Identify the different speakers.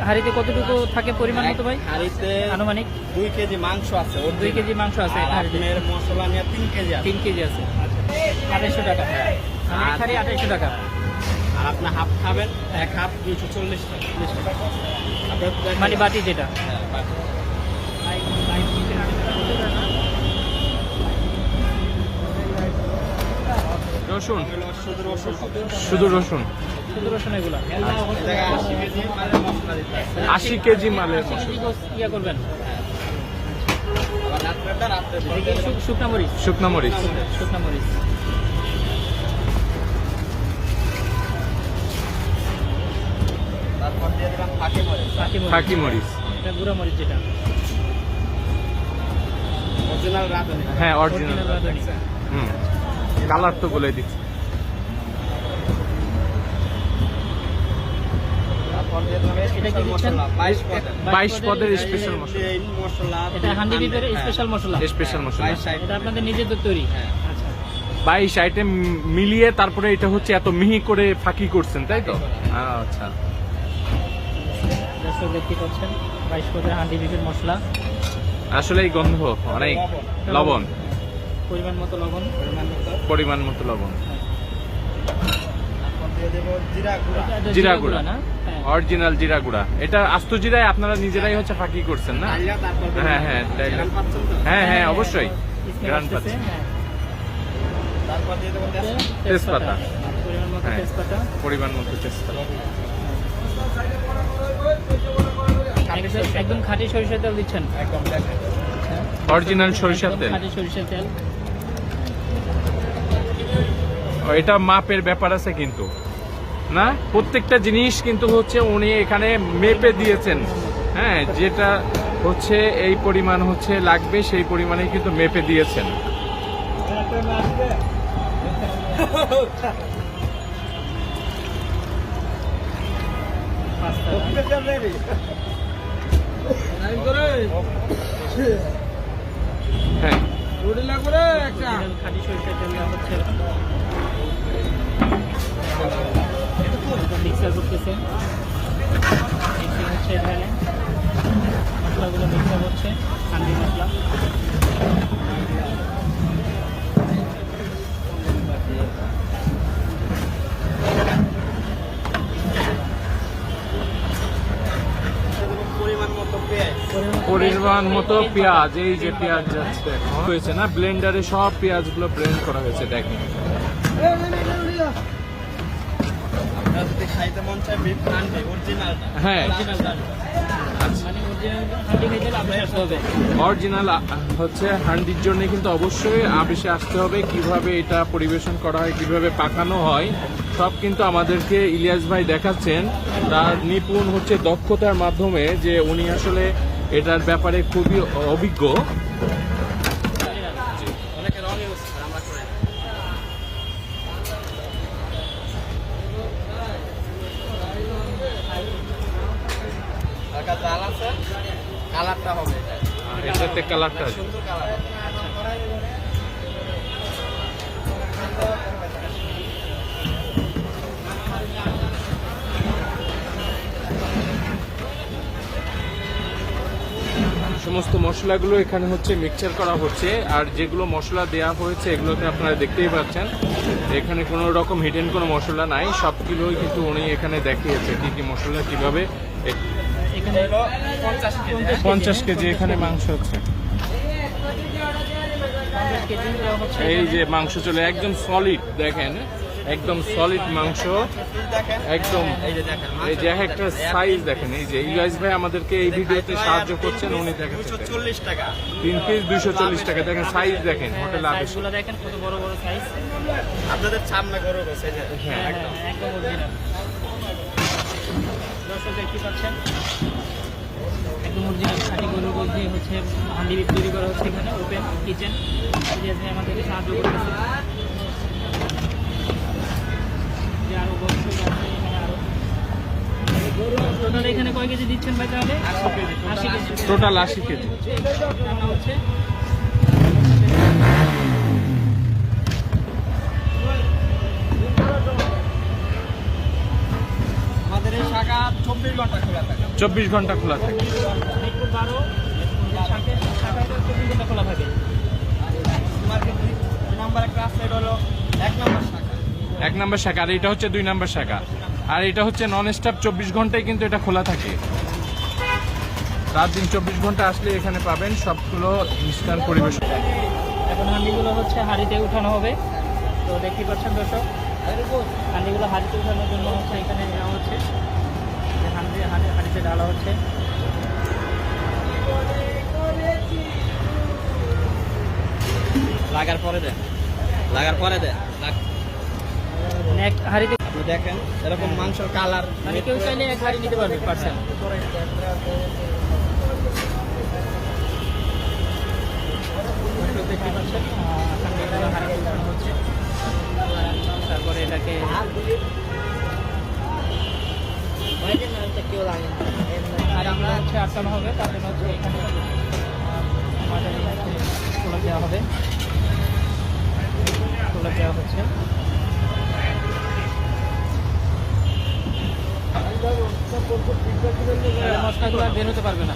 Speaker 1: হাঁড়িতে কতটুকু থাকে পরিমাণ মতো ভাই?
Speaker 2: হাঁড়িতে
Speaker 1: আনুমানিক
Speaker 2: 2 কেজি মাংস আছে।
Speaker 1: 2 কেজি মাংস আছে।
Speaker 2: আর আপনার মশলা নিয়ে 3 কেজি আছে।
Speaker 1: 3 কেজি আছে। আচ্ছা, 2800 টাকা।
Speaker 2: হ্যাঁ।
Speaker 1: আর হাঁড়ি 2800 টাকা।
Speaker 2: আর আপনি হাফ খাবেন, এক হাফ 240 টাকা।
Speaker 1: মানে বাটি যেটা।
Speaker 2: হ্যাঁ, বাটি।
Speaker 3: রসুন,
Speaker 2: শুধু রসুন হবে।
Speaker 3: শুধু রসুন।
Speaker 1: শুধু রসুন এগুলো।
Speaker 2: এই জায়গায় 80 কেজি মালের মশলা দিতে হবে।
Speaker 3: 80 কেজি মালের
Speaker 1: 80 কেজি
Speaker 3: মশলা।
Speaker 1: ইয়া করবেন।
Speaker 2: আবার রাত্রেটা রাত্রে দিতে
Speaker 1: এদিকে
Speaker 2: হবে।
Speaker 1: শুকনা মরিচ।
Speaker 3: শুকনো মরিচ।
Speaker 1: শুকনা মরিচ।
Speaker 2: তারপর দিয়ে দিলাম ফাঁকি মরিচ।
Speaker 3: ফাঁকি মরিচ।
Speaker 1: এটা গুঁড়া মরিচ যেটা।
Speaker 2: অরিজিনাল রাঁধুনি।
Speaker 3: হ্যাঁ, অরিজিনাল।
Speaker 1: রাঁধুনি।
Speaker 3: হুম, কালার তো বলে দিচ্ছি।
Speaker 2: তারপর দিয়ে দিলাম
Speaker 1: এটা কি দিচ্ছেন?
Speaker 2: মশলা 22 পদের।
Speaker 3: 22 পদের স্পেশাল মশলা।
Speaker 2: প্লেন মশলা।
Speaker 1: এটা হান্ডি বিপের
Speaker 2: হ্যাঁ।
Speaker 1: স্পেশাল মশলা।
Speaker 3: স্পেশাল মশলা।
Speaker 2: 22
Speaker 1: এটা আপনাদের নিজেদের তৈরি।
Speaker 2: হ্যাঁ।
Speaker 1: আচ্ছা।
Speaker 3: 22 আইটেম মিলিয়ে তারপরে এটা হচ্ছে এত মিহি করে ফাঁকি করছেন, তাই তো? আচ্ছা।
Speaker 1: দর্শক দেখতে পাচ্ছেন 22 পদের হান্ডি বিপের মশলা।
Speaker 3: আসলে এই গন্ধ অনেক। লবণ,
Speaker 1: পরিমাণ মতো লবণ।
Speaker 3: পরিমাণ মতো লবণ।
Speaker 2: তারপর দিয়ে দেব জিরা গুঁড়া।
Speaker 1: এটা
Speaker 3: জিরা গুঁড়া
Speaker 1: না? হ্যাঁ।
Speaker 3: অরিজিনাল জিরা গুঁড়া। এটা আস্ত জিরায় আপনারা নিজেরাই হচ্ছে ফাঁকি করছেন না?
Speaker 2: ডালিয়া, তারপর দেব-
Speaker 3: হ্যাঁ, হ্যাঁ, ডালিয়া।
Speaker 2: গ্রাম পাচ্ছেন তো?
Speaker 3: হ্যাঁ হ্যাঁ, অবশ্যই।
Speaker 1: স্মেল
Speaker 3: গ্রান
Speaker 1: আসতেছে,
Speaker 3: পাচ্ছি।
Speaker 1: হ্যাঁ।
Speaker 2: তারপর দিয়ে দেবো তেজপাতা।
Speaker 3: তেজপাতা।
Speaker 1: পরিমাণ মতো
Speaker 3: হ্যাঁ।
Speaker 1: তেজপাতা।
Speaker 3: পরিমাণ মতো তেজপাতা।
Speaker 1: একদম খাঁটি সরিষার তেল দিচ্ছেন।
Speaker 2: একদম দেখেন।
Speaker 3: অরিজিনাল সরিষার
Speaker 1: একদম
Speaker 3: তেল।
Speaker 1: খাঁটি সরিষার তেল।
Speaker 3: এটা মাপের ব্যাপার আছে কিন্তু, না? প্রত্যেকটা জিনিস কিন্তু হচ্ছে উনি এখানে মেপে দিয়েছেন। হ্যাঁ, যেটা হচ্ছে এই পরিমাণ হচ্ছে লাগবে সেই পরিমাণে কিন্তু মেপে দিয়েছেন। হ্যাঁ,
Speaker 1: অরিজিনাল খাঁটি সরিষার তেল দেওয়া হচ্ছে। মিক্সার করতেছে। মিক্সিং হচ্ছে এখানে। মশলাগুলো মিক্সার হচ্ছে। হান্ডি মশলা।
Speaker 2: পরিমাণ মতো পেঁয়াজ।
Speaker 3: পরিমাণ মতো পেঁয়াজ। এই যে পেঁয়াজ যাচ্ছে এখন হয়েছে না, ব্লেন্ডারে সব পেঁয়াজগুলো ব্লেন্ড করা হয়েছে, দেখেন।
Speaker 2: আপনারা যদি খাইতে মন চায় বিফ হান্ডি অরিজিনালটা।
Speaker 3: হ্যাঁ,
Speaker 1: অরিজিনাল ডাল। মানে অরিজিনাল হান্ডি খেতে আপনি আসতে হবে।
Speaker 3: অরিজিনাল হচ্ছে হান্ডির জন্য কিন্তু অবশ্যই আবেশে আসতে হবে। কিভাবে এটা পরিবেশন করা হয়, কিভাবে পাকানো হয়, সব কিন্তু আমাদেরকে ইলিয়াস ভাই দেখাচ্ছেন তার নিপুণ হচ্ছে দক্ষতার মাধ্যমে, যে উনি আসলে এটার ব্যাপারে খুবই অভিজ্ঞ।
Speaker 2: অনেকে রঙে বসে আমরা করে। হালকা জাল আছে, কালারটা হবে এটা।
Speaker 3: এটাতে কালারটা আছে।
Speaker 2: সুন্দর কালার হবে।
Speaker 3: সমস্ত মশলাগুলো এখানে হচ্ছে মিক্সচার করা হচ্ছে, আর যেগুলো মশলা দেওয়া হয়েছে এগুলোতে আপনারা দেখতেই পাচ্ছেন এখানে কোনো রকম হিডেন কোনো মশলা নাই। সবগুলোই কিন্তু উনি এখানে দেখিয়েছে কি কি মশলা কিভাবে।
Speaker 1: এখানে
Speaker 2: হলো 50 কেজি।
Speaker 3: 50 কেজি এখানে মাংস হচ্ছে।
Speaker 1: 50 কেজি দেওয়া হচ্ছে।
Speaker 3: এই যে মাংস চলে একদম সলিড, দেখেন একদম সলিড মাংস
Speaker 2: দেখেন
Speaker 3: একদম।
Speaker 2: এই যে দেখেন
Speaker 3: এই যে একটা সাইজ দেখেন। এই যে ইলিয়াস ভাই আমাদেরকে এই ভিডিওতে সাহায্য করছেন, উনি দেখেন
Speaker 2: 240 টাকা।
Speaker 3: 3 পিস 240 টাকা। দেখেন সাইজ দেখেন, হোটেল আবেশ।
Speaker 1: সাইজগুলো দেখেন কত বড় বড় সাইজ।
Speaker 2: আপনাদের সামনে গরু বসে এই যে।
Speaker 3: হ্যাঁ,
Speaker 1: একদম অরিজিনাল। দর্শক দেখতে পাচ্ছেন একদম অরিজিনাল খাঁটি গরুর গোশ দিয়ে হচ্ছে হান্ডি বিপ তৈরি করা হচ্ছে এখানে। Open kitchen. ইলিয়াস ভাই আমাদেরকে সাহায্য করতেছে। যে আরো গোশ আছে এখানে আরো। টোটাল এখানে কয় কেজি দিচ্ছেন ভাই তাহলে? 80 কেজি।
Speaker 3: Total 80 KG.
Speaker 1: রান্না হচ্ছে।
Speaker 2: আমাদের আমাদের এই শাখা 24 ঘন্টা খোলা থাকে।
Speaker 3: 24 ঘন্টা খোলা থাকে।
Speaker 1: মিরপুর 12 শাখাটা 24 ঘন্টা খোলা থাকে।
Speaker 2: মার্কেট 2 নাম্বার একটা আছে, এটা হলো 1 নাম্বার শাখা।
Speaker 3: 1 নম্বর শাখা, আর এটা হচ্ছে 2 নম্বর শাখা। আর এটা হচ্ছে নন স্টপ 24 ঘন্টায় কিন্তু এটা খোলা থাকে। রাত দিন 24 ঘন্টা আসলে এখানে পাবেন সবগুলো ইনস্ট্যান্ট পরিবেশন।
Speaker 1: এখন হাঁড়িগুলো হচ্ছে হাঁড়িতে উঠানো হবে। তো দেখতে পাচ্ছেন দর্শক, হাঁড়িগুলো হাঁড়িতে উঠানোর জন্য হচ্ছে এখানে নেওয়া হচ্ছে, হাঁড়িতে ঢালা হচ্ছে।
Speaker 2: লাগার পরে দেন, লাগার পরে দেন।
Speaker 1: হাঁড়িতে
Speaker 2: আপনি দেখেন এরকম মাংসের কালার,
Speaker 1: মানে কেউ চাইলে এক হাঁড়ি নিতে পারবে পার্সেল। দেখতে পাচ্ছেন হাঁড়িগুলো হাঁড়িতে উঠানো হচ্ছে। তারপরে এটাকে হাঁড়িগুলো হচ্ছে আটকানো হবে, তার জন্য হচ্ছে এখানে মাঝারি তোলা দেওয়া হবে, তোলা দেওয়া হচ্ছে। মশলাগুলো আর বের হতে পারবে না।